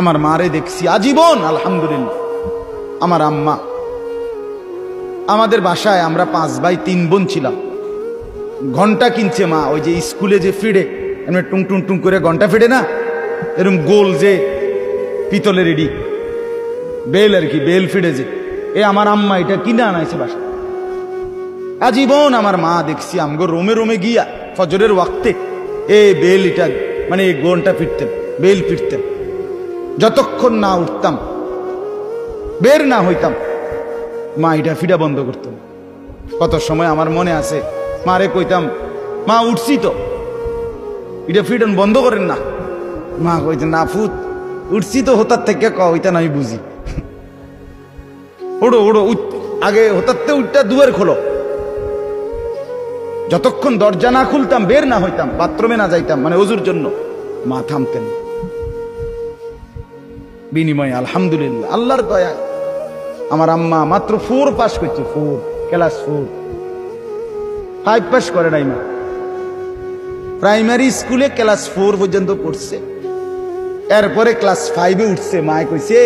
আমার মারে দেখছি আজীবন আলহামদুলিল্লাহ। আমার আম্মা, আমাদের বাসায় আমরা 5 ভাই 3 বোন ছিলাম। ঘন্টা কিনছে মা, ওই যে স্কুলে যে ফিডে এমনি টুং টুং টুং করে ঘন্টা ফিডে না, এরকম গোল যে পিতলের এডি বেল আর কি, বেল ফিডে যে, আমার আম্মা এটা কিনে আনাইছে বাসা। আজীবন আমার মা দেখছি আমগো রোমে রোমে গিয়া ফজরের ওয়াক্তে বেল এটা মানে ঘন্টা ফিরতেন, বেল ফিরতেন। যতক্ষণ না উঠতাম, বের না হইতাম, মা এটা ফিডা বন্ধ করতেন। কত সময় আমার মনে আছে মারে কইতাম, মা উঠছি তো, এটা ফিডন বন্ধ করেন না। মা কইতেন, না ফুত উঠছি তো, হোতার থেকে কইতেন আমি বুঝি, ওড়ো ওড়ো আগে হোতারতে উঠটা দুয়ার খোলো। যতক্ষণ দরজা না খুলতাম, বের না হইতাম, বাথরুমে না যাইতাম, মানে ওজুর জন্য, মা থামতেন। বিনিময়ে আলহামদুলিল্লাহ আল্লাহর দয়ায় আমার আম্মা মাত্র 4 পাস করছে, 4 ক্লাস 4, 5 পাস করে নাই মা। প্রাইমারি স্কুলে ক্লাস 4 পর্যন্ত পড়ছে, এরপরে ক্লাস 5-এ উঠছে। মা কইছে,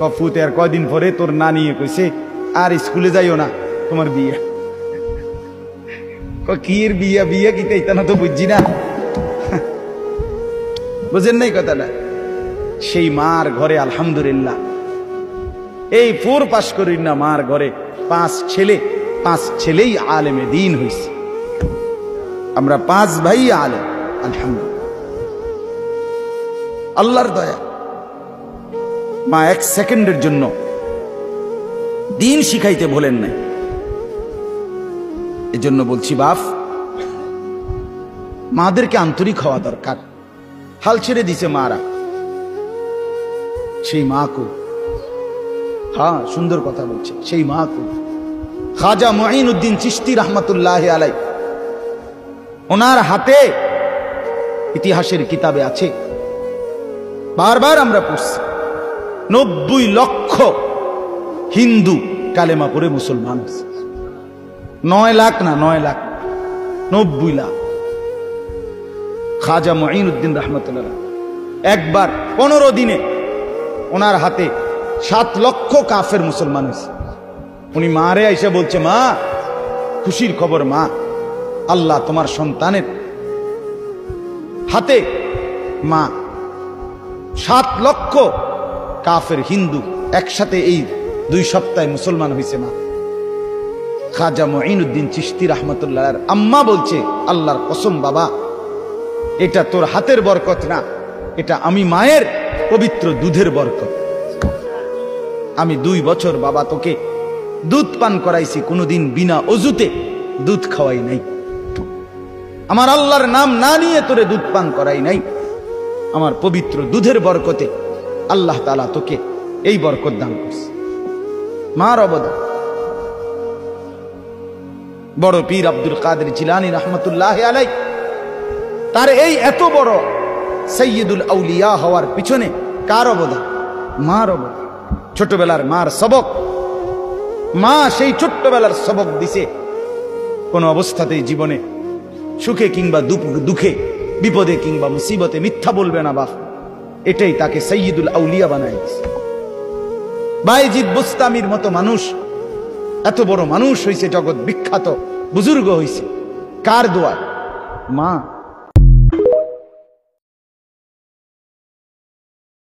কফুত এর কয়দিন পরে তোর নানি কইছে আর স্কুলে যাইও না, তোমার বিয়ে। কির বিয়া, বিয়ে কি তাই না তো বুঝছি না, বুঝেন নাই কথাটা। সেই মার ঘরে আলহামদুলিল্লাহ এই 4 পাস করি না, মার ঘরে 5 ছেলে, 5 ছেলেই আলেমে দ্বীন হইছে। আমরা 5 ভাই আলেম, আলহামদুলিল্লাহ আল্লাহর দয়া। মা 1 সেকেন্ডের জন্য দ্বীন শিখাইতে বলেন নাই। এজন্য বলছি বাপ, মাদেরকে আন্তরিক হওয়া দরকার। হাল ছেড়ে দিছে মারা, সেই মা কো, হ্যাঁ সুন্দর কথা বলছে, সেই মা কো। খাজা মুঈনুদ্দিন চিশতি রহমাতুল্লাহ আলাই, ওনার হাতে ইতিহাসের কিতাবে আছে, বারবার আমরা পড়ছি, 90 লক্ষ হিন্দু কালেমা পড়ে মুসলমান হয়েছে। 9 লাখ না, 9 লাখ, 90 লাখ। খাজা মুঈনুদ্দিন রহমাতুল্লাহ একবার 15 দিনে ওনার হাতে 7 লক্ষ কাফের মুসলমান হয়েছে। উনি মারে আইসা বলছে, মা খুশির খবর মা, আল্লাহ তোমার সন্তানের হাতে মা 7 লক্ষ কাফের হিন্দু একসাথে এই 2 সপ্তাহে মুসলমান হয়েছে মা। খাজা মুঈনুদ্দিন চিশতি রহমাতুল্লাহ আম্মা বলছে, আল্লাহর কসম বাবা, এটা তোর হাতের বরকত না, এটা আমি মায়ের পবিত্র দুধের বরকত। আমি 2 বছর বাবা তোকে দুধ পান করাইছি, কোনোদিন বিনা অজুতে দুধ খাওয়াই নাই। আমার আল্লাহর নাম না নিয়ে তোরে দুধ পান করাই নাই। আমার পবিত্র দুধের বরকতে আল্লাহ তাআলা তোকে এই বরকত দান করছে। মার অবদান। বড় পীর আব্দুল কাদের জিলানী রহমতুল্লাহ আলাইহি, তার এই এত বড় সৈয়দুল আউলিয়া হওয়ার পিছনে কার অবদান? মার অবদান। ছোটবেলার মার সবক, মা সেই ছোট্টবেলার সবক দিছে, কোন অবস্থাতেই জীবনে সুখে কিংবা দুঃখে, বিপদে কিংবা মুসিবতে মিথ্যা বলবে না বাপ। এটাই তাকে সৈয়দুল আউলিয়া বানায় দিছে। বায়েজিদ বুস্তামির মতো মানুষ, এত বড় মানুষ হইছে, জগৎ বিখ্যাত বুজুর্গ হইছে, কার দোয়া? মা।